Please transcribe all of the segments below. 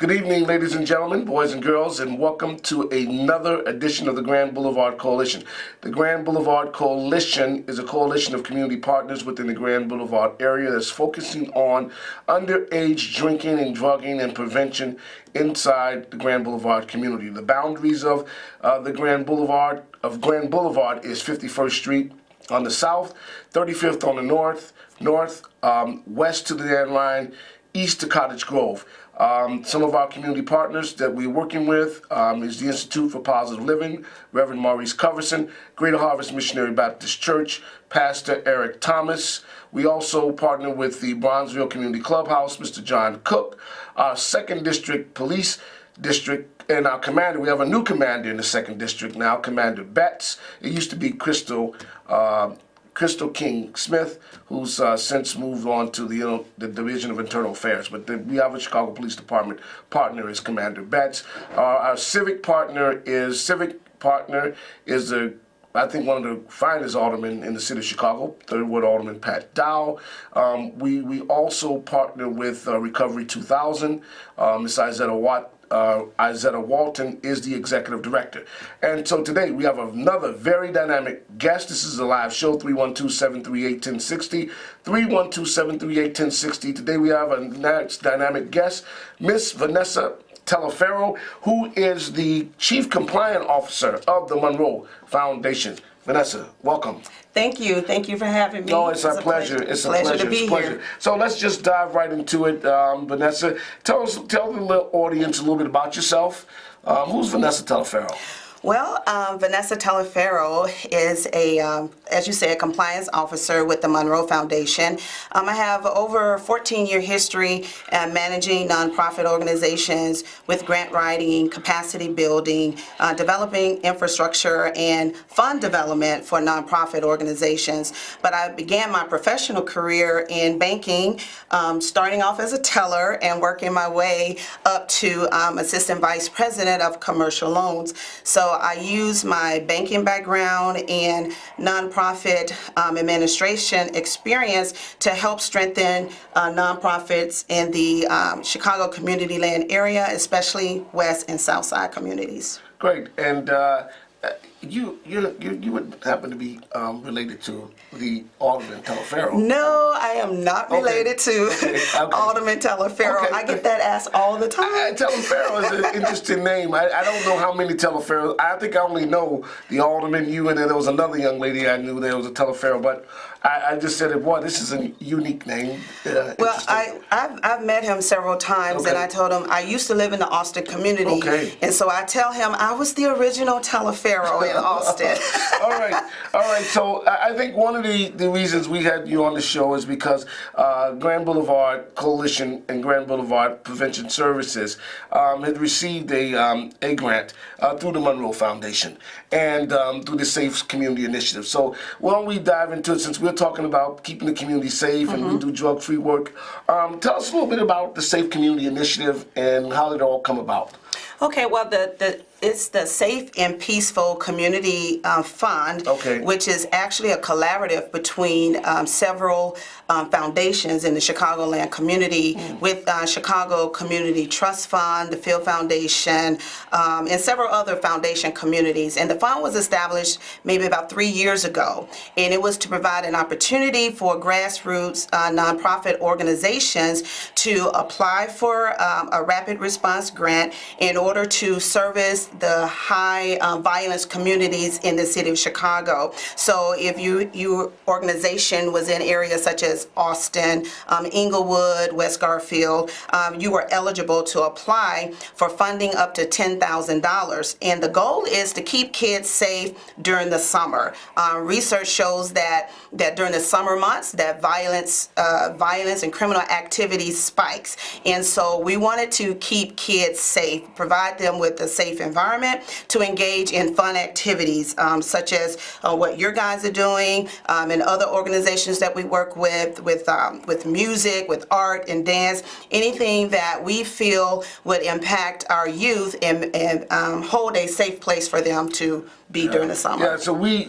Good evening, ladies and gentlemen, boys and girls, and welcome to another edition of the Grand Boulevard Coalition. The Grand Boulevard Coalition is a coalition of community partners within the Grand Boulevard area that's focusing on underage drinking and drugging and prevention inside the Grand Boulevard community. The boundaries of the Grand Boulevard is 51st Street on the south, 35th on the north, west to the Dan Line, east to Cottage Grove. Some of our community partners that we're working with is the Institute for Positive Living, Reverend Maurice Coverson, Greater Harvest Missionary Baptist Church, Pastor Eric Thomas. We also partner with the Bronzeville Community Clubhouse, Mr. John Cook, our 2nd District Police District, and our commander. We have a new commander in the 2nd District now, Commander Betts. It used to be Crystal King Smith, who's since moved on to the Division of Internal Affairs. But we have a Chicago Police Department partner is Commander Betts. Our civic partner is I think one of the finest aldermen in the city of Chicago, 3rd Ward Alderman Pat Dow. We also partner with Recovery 2000. Ms. Izetta Walton is the executive director. And so today we have another very dynamic guest. This is a live show, 312-738-1060. 312-738-1060. Today we have a next dynamic guest, Miss Venssa Telefarmo, who is the Chief Compliance Officer of the Monroe Foundation. Vanessa, welcome. Thank you. Thank you for having me. No, it's a pleasure. It's a pleasure to be here. So let's just dive right into it. Vanessa, tell the little audience a little bit about yourself. Who's Venssa Telefarmo? Well, Venssa Telefarmo is as you say, a compliance officer with the Monroe Foundation. I have over 14-year history managing nonprofit organizations with grant writing, capacity building, developing infrastructure, and fund development for nonprofit organizations. But I began my professional career in banking, starting off as a teller and working my way up to Assistant Vice President of Commercial Loans. So I use my banking background and nonprofit administration experience to help strengthen nonprofits in the Chicago community land area, especially West and South Side communities. Great. And you would happen to be related to the Alderman Telefarmo? No, I am not related to Alderman Telefarmo. Okay. I get that asked all the time. Telefarmo is an interesting name. I don't know how many Telefarmos. I think I only know the Alderman, you, and then there was another young lady I knew there was a Telefarmo, but I just said, boy, this is a unique name. Well, I've met him several times, and I told him I used to live in the Austin community, and so I tell him I was the original Telefarmo in Austin. All right. So I think one of the reasons we had you on the show is because Grand Boulevard Coalition and Grand Boulevard Prevention Services had received a grant through the Monroe Foundation and through the Safe Community Initiative. So why don't we dive into it, since we're talking about keeping the community safe and we do drug-free work. Tell us a little bit about the Safe Community Initiative and how did it all come about. Okay, well, it's the Safe and Peaceful Community Fund, which is actually a collaborative between several foundations in the Chicagoland community with Chicago Community Trust Fund, the Field Foundation, and several other foundation communities. And the fund was established maybe about 3 years ago, and it was to provide an opportunity for grassroots nonprofit organizations to apply for a rapid response grant in order to service the high violence communities in the city of Chicago. So if your organization was in areas such as Austin, Inglewood, West Garfield, you were eligible to apply for funding up to $10,000. And the goal is to keep kids safe during the summer. Research shows that during the summer months that violence and criminal activity spikes. And so we wanted to keep kids safe, provide them with a safe environment to engage in fun activities such as what your guys are doing and other organizations that we work with music, with art and dance, anything that we feel would impact our youth and hold a safe place for them to be during the summer. Yeah, so we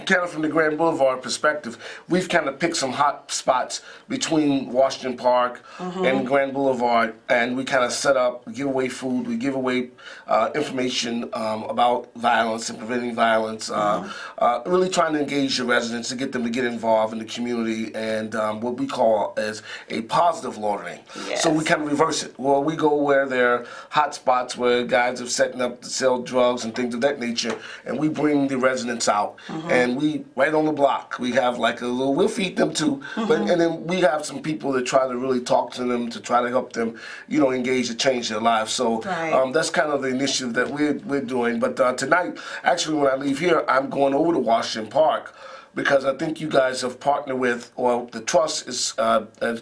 kind of from the Grand Boulevard perspective, we've kind of picked some hot spots between Washington Park and Grand Boulevard, and we kind of set up, we give away food, we give away information about violence and preventing violence, really trying to engage the residents to get them to get involved in the community and what we call as a positive loitering. Yes. So we kind of reverse it. Well, we go where there are hot spots where guys are setting up to sell drugs and things of that nature, and we bring the residents out, and we right on the block. We have like a little. We'll feed them too, but and then we have some people that try to really talk to them to try to help them, engage to change their lives. So that's kind of the initiative that we're doing. But tonight, actually, when I leave here, I'm going over to Washington Park, because I think you guys have partnered with, or the trust is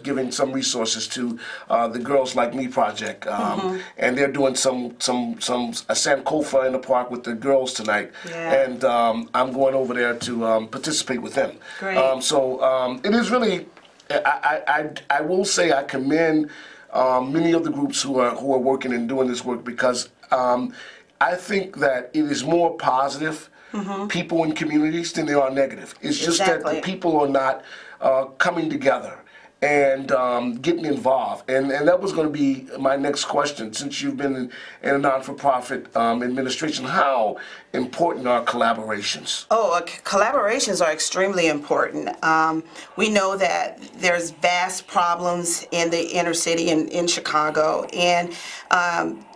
giving some resources to the Girls Like Me project, and they're doing some a Sankofa in the park with the girls tonight, and I'm going over there to participate with them. Great. So it is really, I will say I commend many of the groups who are working and doing this work, because I think that it is more positive people in communities than they are negative. It's just that the people are not coming together and getting involved. And that was going to be my next question. Since you've been in a non-for-profit administration, how important are collaborations? Collaborations are extremely important. We know that there's vast problems in the inner city in Chicago, and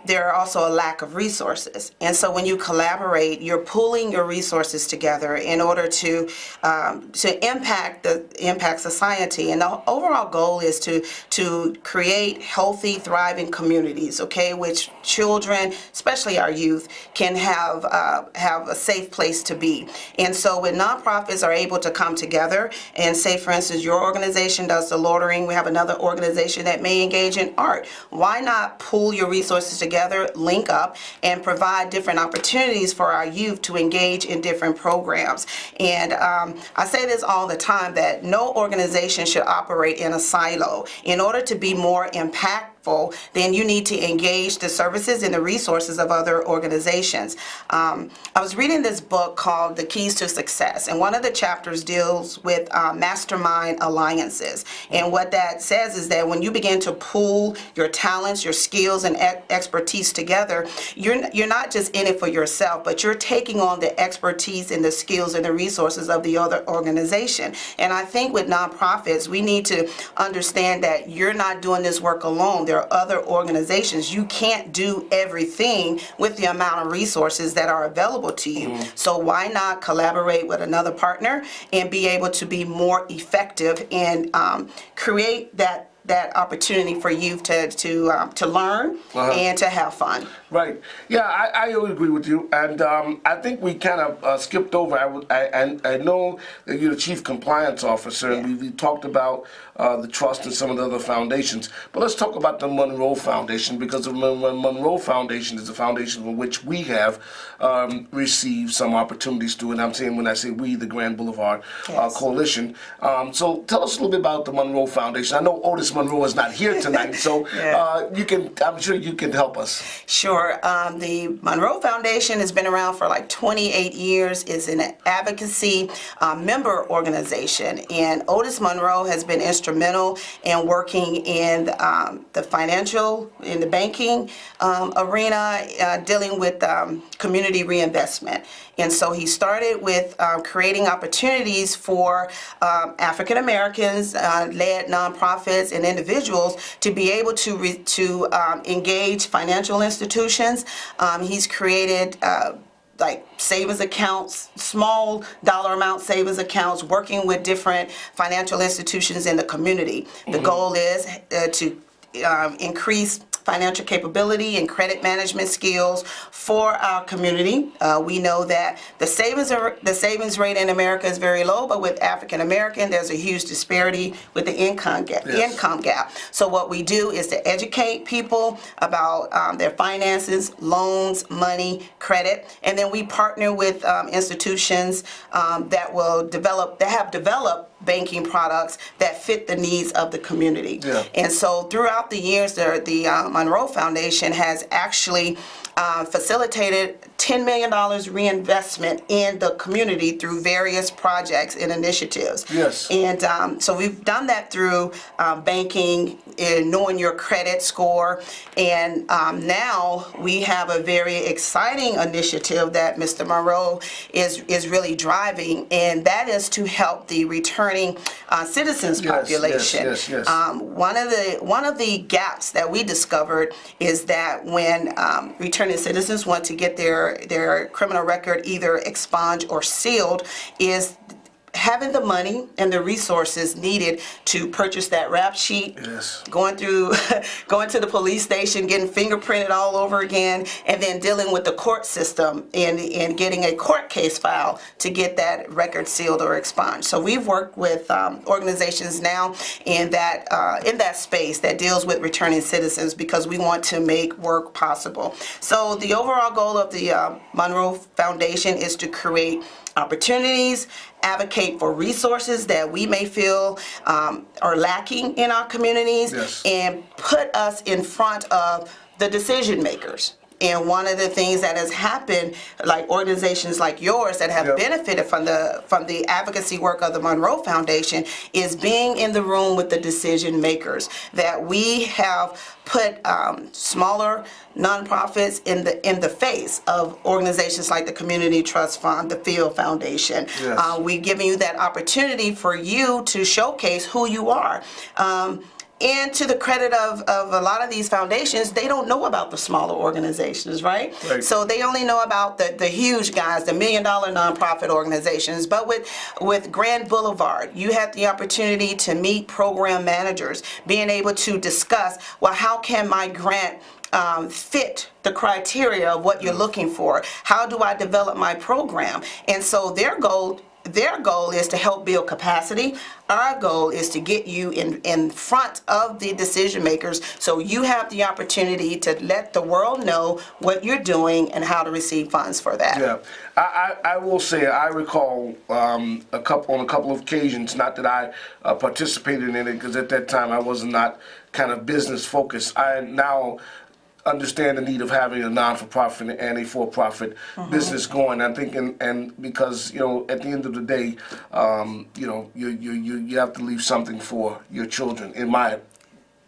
there are also a lack of resources. And so when you collaborate, you're pooling your resources together in order to impact society. And the overall goal is to create healthy, thriving communities, which children, especially our youth, can have a safe place to be. And so when nonprofits are able to come together and say, for instance, your organization does the loitering, we have another organization that may engage in art. Why not pool your resources together, link up, and provide different opportunities for our youth to engage in different programs? And I say this all the time, that no organization should operate in a silo. In order to be more impactful, then you need to engage the services and the resources of other organizations. I was reading this book called The Keys to Success, and one of the chapters deals with mastermind alliances. And what that says is that when you begin to pool your talents, your skills, and expertise together, you're not just in it for yourself, but you're taking on the expertise and the skills and the resources of the other organization. And I think with nonprofits, we need to understand that you're not doing this work alone. There are other organizations. You can't do everything with the amount of resources that are available to you. So why not collaborate with another partner and be able to be more effective and create that opportunity for youth to learn and to have fun. Right. Yeah, I would agree with you. And I think we kind of skipped over. I know that you're the chief compliance officer, and we talked about the trust and some of the other foundations. But let's talk about the Monroe Foundation, because the Monroe Foundation is a foundation from which we have received some opportunities to. And I'm saying, when I say we, the Grand Boulevard Coalition. So tell us a little bit about the Monroe Foundation. I know Otis Monroe is not here tonight, so I'm sure you can help us. Sure. The Monroe Foundation has been around for like 28 years. It's an advocacy member organization, and Otis Monroe has been instrumental in working in the financial, in the banking arena, dealing with community reinvestment. And so he started with creating opportunities for African Americans, led nonprofits and individuals to be able to engage financial institutions. He's created like savings accounts, small dollar amount savings accounts, working with different financial institutions in the community. The goal is to increase financial capability and credit management skills for our community. We know that the savings rate in America is very low, but with African American, there's a huge disparity with the income gap. So what we do is to educate people about their finances, loans, money, credit, and then we partner with institutions that have developed banking products that fit the needs of the community. Yeah. And so throughout the years, the Monroe Foundation has actually facilitated $10 million reinvestment in the community through various projects and initiatives. Yes. And so we've done that through banking, and knowing your credit score. And now we have a very exciting initiative that Mr. Monroe is really driving, and that is to help the returning citizens population. Yes. One of the gaps that we discovered is that when returning citizens want to get their criminal record either expunged or sealed, is having the money and the resources needed to purchase that rap sheet, going to the police station, getting fingerprinted all over again, and then dealing with the court system and getting a court case file to get that record sealed or expunged. So we've worked with organizations now in that space that deals with returning citizens, because we want to make work possible. So the overall goal of the Monroe Foundation is to create opportunities, advocate for resources that we may feel are lacking in our communities, and put us in front of the decision makers. And one of the things that has happened, like organizations like yours that have benefited from the advocacy work of the Monroe Foundation, is being in the room with the decision makers. That we have put smaller nonprofits in the face of organizations like the Community Trust Fund, the Field Foundation. We've given you that opportunity for you to showcase who you are. And to the credit of a lot of these foundations, they don't know about the smaller organizations, right? So they only know about the huge guys, the $1 million nonprofit organizations. But with Grand Boulevard, you had the opportunity to meet program managers, being able to discuss, well, how can my grant fit the criteria of what you're looking for? How do I develop my program? And so their goal is to help build capacity. Our goal is to get you in front of the decision makers, so you have the opportunity to let the world know what you're doing and how to receive funds for that. Yeah, I will say, I recall on a couple of occasions, not that I participated in it, because at that time I was not kind of business focused. I now understand the need of having a non-for-profit and a for-profit business going. I think, and because at the end of the day, you have to leave something for your children.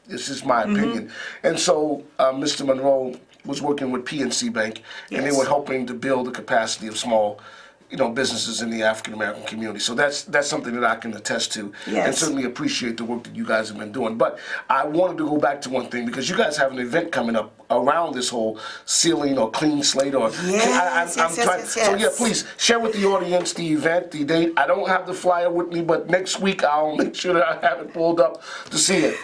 This is my opinion. And so Mr. Monroe was working with PNC Bank, and they were helping to build the capacity of small businesses in the African American community. So that's something that I can attest to, and certainly appreciate the work that you guys have been doing. But I wanted to go back to one thing, because you guys have an event coming up around this whole sealing or clean slate, or So yeah, please share with the audience the event, the date. I don't have the flyer with me, but next week I'll make sure that I have it pulled up to see it.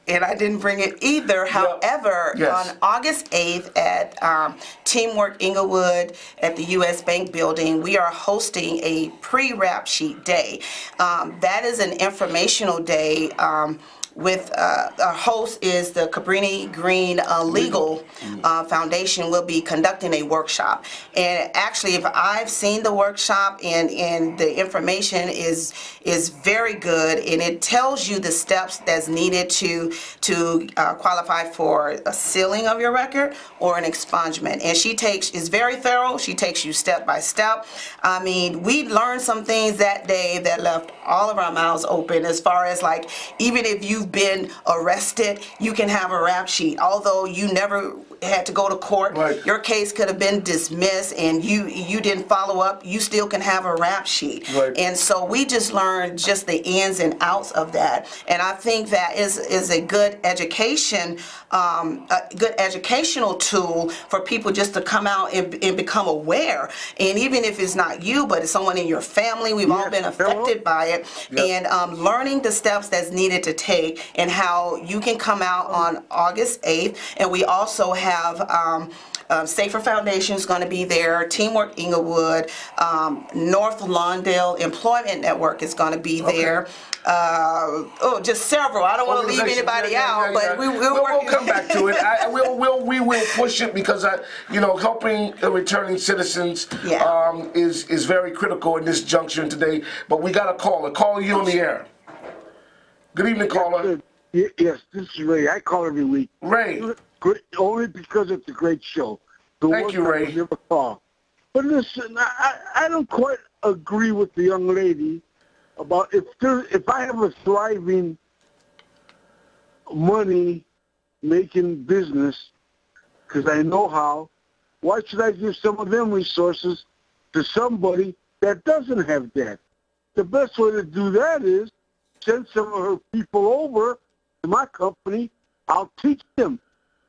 And I didn't bring it either. However, on August 8th at Teamwork Inglewood at the U.S. Bank Building, we are hosting a pre-rap sheet day. That is an informational day. With our host is the Cabrini Green Legal Foundation. Will be conducting a workshop, and actually, if I've seen the workshop, and the information is very good, and it tells you the steps that's needed to qualify for a sealing of your record or an expungement. And is very thorough. She takes you step by step. I mean, we learned some things that day that left all of our mouths open, as far as, like, even if you've been arrested, you can have a rap sheet. Although you never had to go to court, your case could have been dismissed, and you didn't follow up, you still can have a rap sheet. And so we just learned just the ins and outs of that. And I think that is a good education, a good educational tool for people just to come out and become aware. And even if it's not you, but it's someone in your family, we've all been affected by it. And learning the steps that's needed to take, and how you can come out on August 8th. And we also have Safer Foundation is going to be there. Teamwork Inglewood, North Lawndale Employment Network is going to be there. Just several. I don't want to leave anybody out, but we'll come back to it. We will push it because helping returning citizens is very critical in this junction today. But we got a caller. Caller, you on the air. Good evening, caller. Yes, this is Ray. I call every week. Ray. Only because it's a great show. Thank you, Ray. Never call. But listen, I don't quite agree with the young lady about if I have a thriving money-making business, because I know how, why should I give some of them resources to somebody that doesn't have that? The best way to do that is send some of her people over to my company. I'll teach them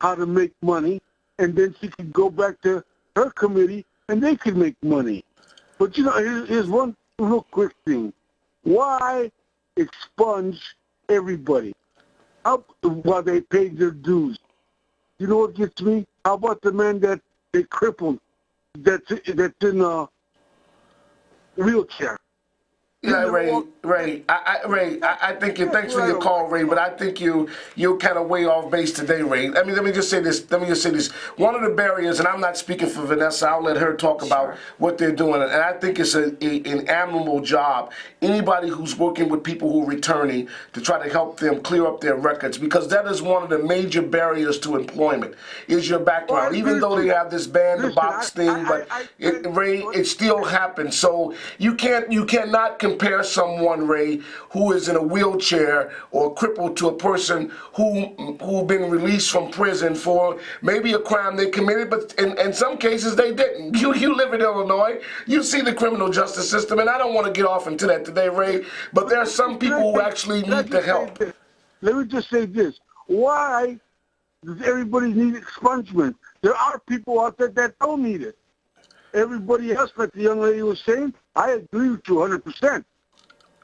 how to make money, and then she can go back to her committee, and they can make money. But, here's one real quick thing. Why expunge everybody while they paid their dues? You know what gets me? How about the man that they crippled, that's in a wheelchair? Yeah, Ray. I think you. Thanks for your call, Ray. But I think you're kind of way off base today, Ray. Let me just say this. One of the barriers, and I'm not speaking for Venessa. I'll let her talk about what they're doing, and I think it's an admirable job. Anybody who's working with people who are returning to try to help them clear up their records, because that is one of the major barriers to employment. Is your background, even though they have this ban the box thing, but Ray, it still happens. So you cannot compare someone, Ray, who is in a wheelchair or crippled to a person who been released from prison for maybe a crime they committed, but in some cases they didn't. You live in Illinois, you see the criminal justice system, and I don't want to get off into that today, Ray, but there are some people who actually need the help. Let me just say this. Why does everybody need expungement? There are people out there that don't need it. Everybody else, like the young lady was saying, I agree with you 100%.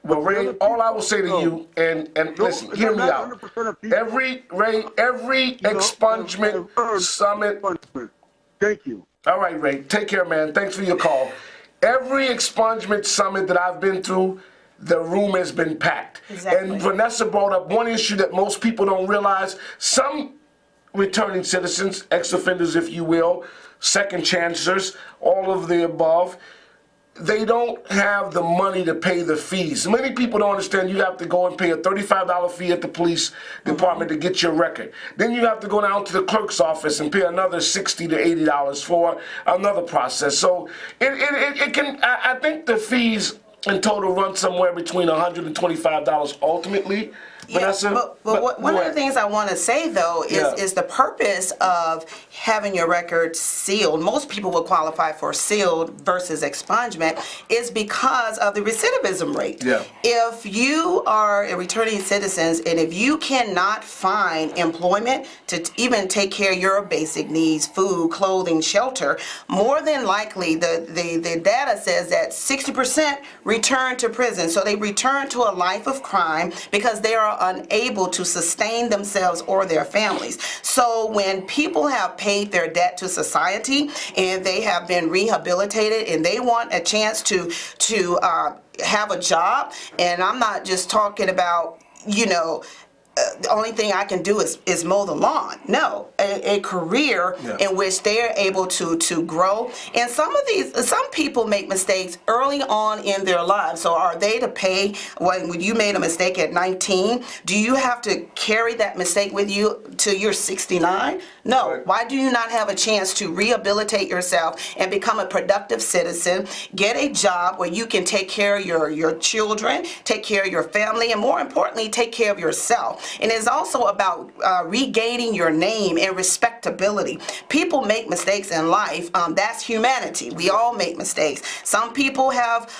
Well, Ray, all I will say to you, and listen, hear me out. Every expungement summit. Thank you. All right, Ray. Take care, man. Thanks for your call. Every expungement summit that I've been through, the room has been packed. Exactly. And Venessa brought up one issue that most people don't realize. Some returning citizens, ex-offenders, if you will, second chancers, all of the above, they don't have the money to pay the fees. Many people don't understand you have to go and pay a $35 fee at the police department to get your record. Then you have to go down to the clerk's office and pay another $60 to $80 for another process. So it can, I think the fees in total run somewhere between $100 and $25 ultimately. Yes, but one of the things I want to say, though, is the purpose of having your record sealed. Most people will qualify for sealed versus expungement is because of the recidivism rate. Yeah. If you are a returning citizen and if you cannot find employment to even take care of your basic needs, food, clothing, shelter, more than likely the data says that 60% return to prison. So they return to a life of crime because they are unable to sustain themselves or their families. So when people have paid their debt to society and they have been rehabilitated and they want a chance to have a job, and I'm not just talking about, the only thing I can do is mow the lawn. No, a career in which they're able to grow. And some people make mistakes early on in their lives. So are they to pay when you made a mistake at 19? Do you have to carry that mistake with you till you're 69? No. Right. Why do you not have a chance to rehabilitate yourself and become a productive citizen, get a job where you can take care of your children, take care of your family, and more importantly, take care of yourself? And it's also about regaining your name and respectability. People make mistakes in life. That's humanity. We all make mistakes. Some people have,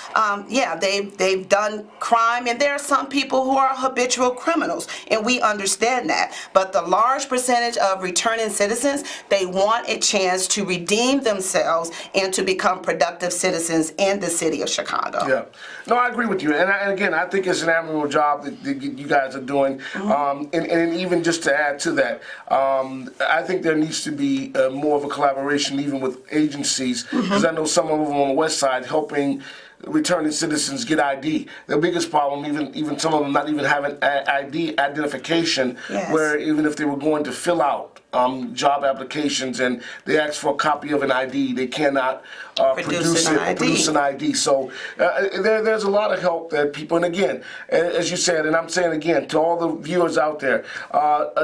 they've done crime, and there are some people who are habitual criminals, and we understand that. But the large percentage of returning citizens, they want a chance to redeem themselves and to become productive citizens in the city of Chicago. Yeah. No, I agree with you. And again, I think it's an admirable job that you guys are doing. And even just to add to that, I think there needs to be more of a collaboration even with agencies, because I know some of them on the west side helping returning citizens get ID. The biggest problem, even some of them not even having ID identification, where even if they were going to fill out job applications and they ask for a copy of an ID, they cannot produce an ID. So there's a lot of help that people, and again, as you said, and I'm saying again to all the viewers out there,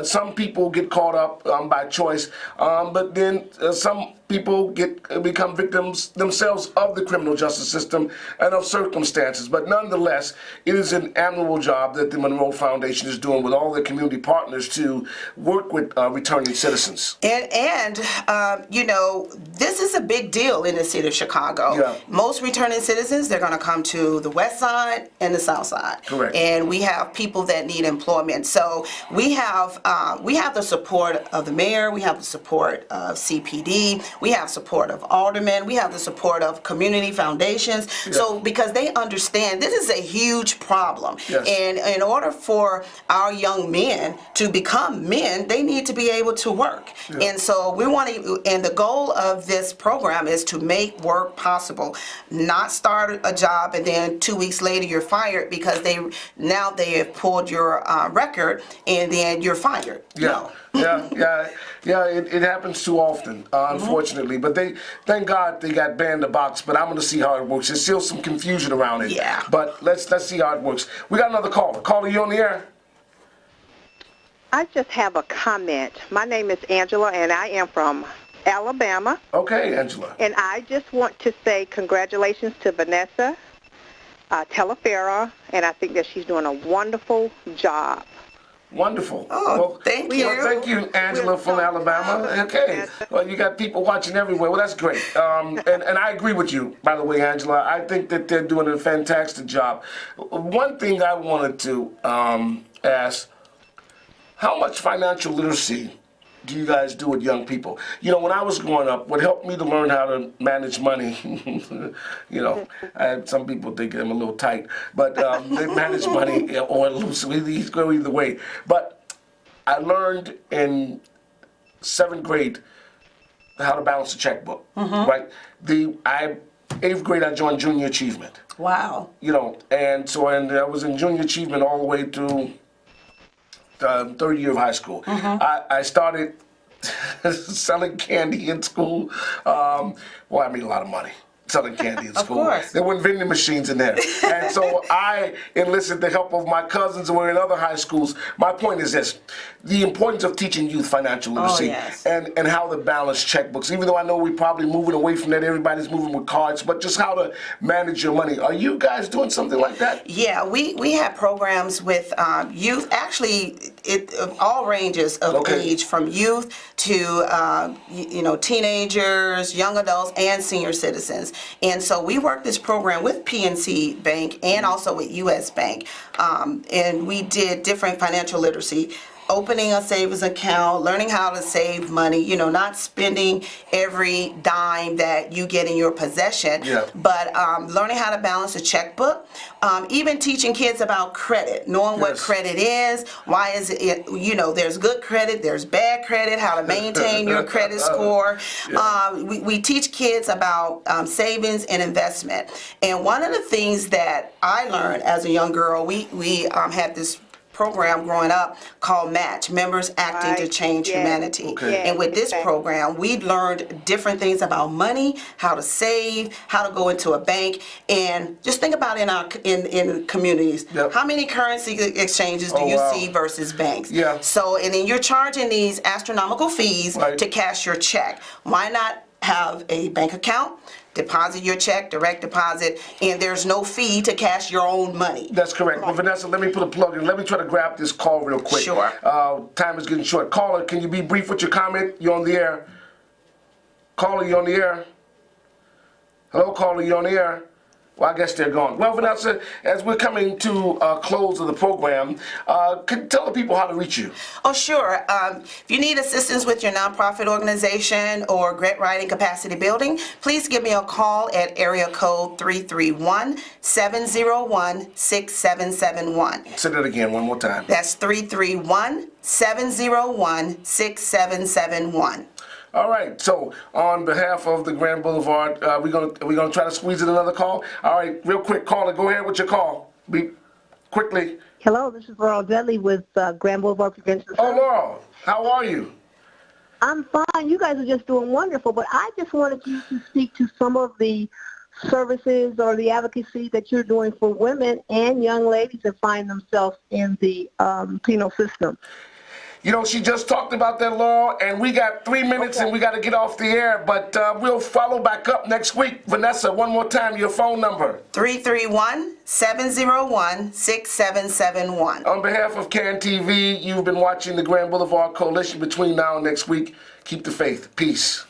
some people get caught up by choice, but then some people become victims themselves of the criminal justice system and of circumstances. But nonetheless, it is an admirable job that the Monroe Foundation is doing with all their community partners to work with returning citizens. And you know, this is a big deal in the city of Chicago. Yeah. Most returning citizens, they're going to come to the west side and the south side. Correct. And we have people that need employment. So we have the support of the mayor. We have the support of CPD. We have support of aldermen. We have the support of community foundations. Yeah. So because they understand this is a huge problem. Yes. And in order for our young men to become men, they need to be able to work. Yeah. And so we want to, and the goal of this program is to make work possible, not start a job and then 2 weeks later you're fired because they have pulled your record and then you're fired. Yeah. No. It happens too often, unfortunately. But thank God they got banned the box. But I'm going to see how it works. There's still some confusion around it. Yeah. But let's see how it works. We got another caller. Caller, you on the air? I just have a comment. My name is Angela, and I am from Alabama. Okay, Angela. And I just want to say congratulations to Venssa Telefarmo, and I think that she's doing a wonderful job. Wonderful. Oh, well, thank you. Well, thank you, Angela from Alabama. Okay. Well, you got people watching everywhere. Well, that's great. And I agree with you, by the way, Angela. I think that they're doing a fantastic job. One thing I wanted to ask, how much financial literacy do you guys do with young people? You know, when I was growing up, what helped me to learn how to manage money, you know, some people think I'm a little tight, but they manage money or loosely, these go either way. But I learned in 7th grade how to balance a checkbook, right? 8th grade, I joined Junior Achievement. Wow. You know, and so I was in Junior Achievement all the way through third year of high school. I started selling candy in school. Well, I made a lot of money selling candy in school. Of course. There weren't vending machines in there. And so I enlisted the help of my cousins who were in other high schools. My point is this, the importance of teaching youth financial literacy and how to balance checkbooks. Even though I know we're probably moving away from that, everybody's moving with cards, but just how to manage your money. Are you guys doing something like that? Yeah, we have programs with youth, actually all ranges of age, from youth to teenagers, young adults, and senior citizens. And so we work this program with PNC Bank and also with US Bank. And we did different financial literacy, opening a savings account, learning how to save money, you know, not spending every dime that you get in your possession, but learning how to balance a checkbook, even teaching kids about credit, knowing what credit is, why is it, you know, there's good credit, there's bad credit, how to maintain your credit score. We teach kids about savings and investment. And one of the things that I learned as a young girl, we had this program growing up called MATCH, Members Acting to Change Humanity. And with this program, we learned different things about money, how to save, how to go into a bank, and just think about in communities, how many currency exchanges do you see versus banks? So, and then you're charging these astronomical fees to cash your check. Why not have a bank account, deposit your check, direct deposit, and there's no fee to cash your own money? That's correct. Well, Venssa, let me put a plug in. Let me try to grab this call real quick. Sure. Time is getting short. Caller, can you be brief with your comment? You're on the air. Caller, you on the air? Hello, caller, you on the air? Well, I guess they're gone. Well, Venessa, as we're coming to a close of the program, could you tell the people how to reach you? Oh, sure. If you need assistance with your nonprofit organization or grant writing capacity building, please give me a call at area code 331-701-6771. Say that again one more time. That's 331-701-6771. All right. So, on behalf of the Grand Boulevard, we're gonna try to squeeze in another call. All right, real quick, caller, go ahead with your call. Be quickly. Hello, this is Laurel Dudley with Grand Boulevard Prevention. Oh, Laurel, how are you? I'm fine. You guys are just doing wonderful, but I just wanted you to speak to some of the services or the advocacy that you're doing for women and young ladies that find themselves in the penal system. You know, she just talked about that, Laurel, and we got 3 minutes and we got to get off the air, but we'll follow back up next week. Venessa, one more time, your phone number. 331-701-6771. On behalf of CAN TV, you've been watching the Grand Boulevard Coalition. Between now and next week, keep the faith. Peace.